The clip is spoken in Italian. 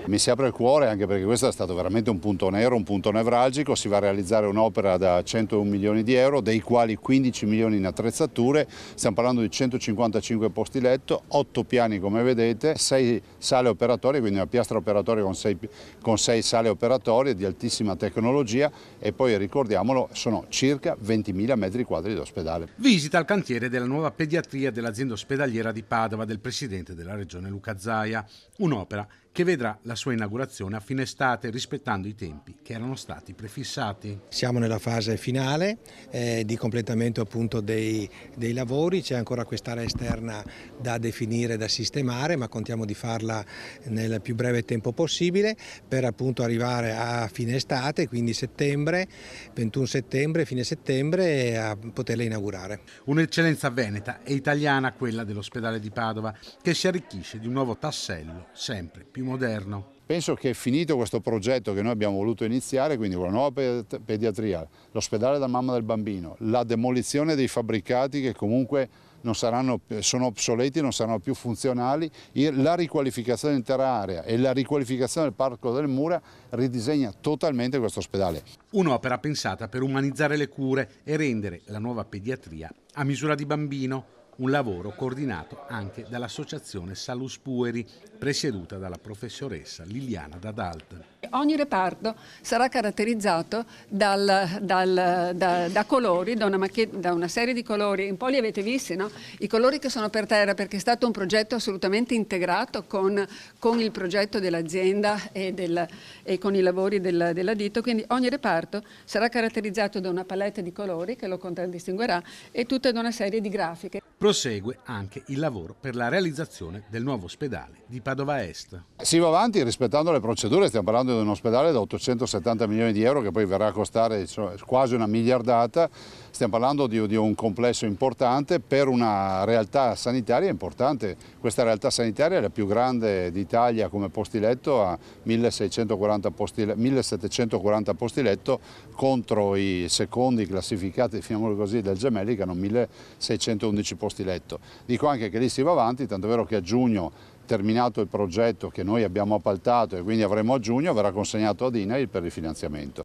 Mi si apre il cuore anche perché questo è stato veramente un punto nero, un punto nevralgico. Si va a realizzare un'opera da 101 milioni di euro, dei quali 15 milioni in attrezzature. Stiamo parlando di 155 posti letto, 8 piani come vedete, 6 sale operatorie, quindi una piastra operatoria con 6 sale operatorie di altissima tecnologia e poi ricordiamolo sono circa 20.000 metri quadri di ospedale. Visita al cantiere della nuova pediatria dell'azienda ospedaliera di Padova del presidente della regione Luca Zaia, un'opera che vedrà la sua inaugurazione a fine estate rispettando i tempi che erano stati prefissati. Siamo nella fase finale di completamento appunto dei lavori, c'è ancora quest'area esterna da definire, da sistemare, ma contiamo di farla nel più breve tempo possibile per appunto arrivare a fine estate, quindi settembre, 21 settembre, fine settembre, a poterla inaugurare. Un'eccellenza veneta e italiana quella dell'ospedale di Padova che si arricchisce di un nuovo tassello sempre più moderno. Penso che finito questo progetto che noi abbiamo voluto iniziare, quindi con la nuova pediatria, l'ospedale della mamma e del bambino, la demolizione dei fabbricati che comunque sono obsoleti, non saranno più funzionali, la riqualificazione dell'intera area e la riqualificazione del Parco del Mura ridisegna totalmente questo ospedale. Un'opera pensata per umanizzare le cure e rendere la nuova pediatria a misura di bambino. Un lavoro coordinato anche dall'associazione Salus Pueri, presieduta dalla professoressa Liliana Dadalt. Ogni reparto sarà caratterizzato da colori, da una serie di colori. Un po' li avete visti, no? I colori che sono per terra, perché è stato un progetto assolutamente integrato con il progetto dell'azienda e con i lavori della ditta. Quindi ogni reparto sarà caratterizzato da una palette di colori che lo contraddistinguerà e tutta da una serie di grafiche. Prosegue anche il lavoro per la realizzazione del nuovo ospedale di Padova Est. Si va avanti rispettando le procedure, stiamo parlando di un ospedale da 870 milioni di euro che poi verrà a costare quasi una miliardata. Stiamo parlando di un complesso importante per una realtà sanitaria importante. Questa realtà sanitaria è la più grande d'Italia come posti letto, a 1740 posti letto contro i secondi classificati, diciamolo così, del Gemelli che hanno 1611 posti letto. Dico anche che lì si va avanti, tanto è vero che a giugno, terminato il progetto che noi abbiamo appaltato e quindi avremo a giugno, verrà consegnato ad INAIL per il finanziamento.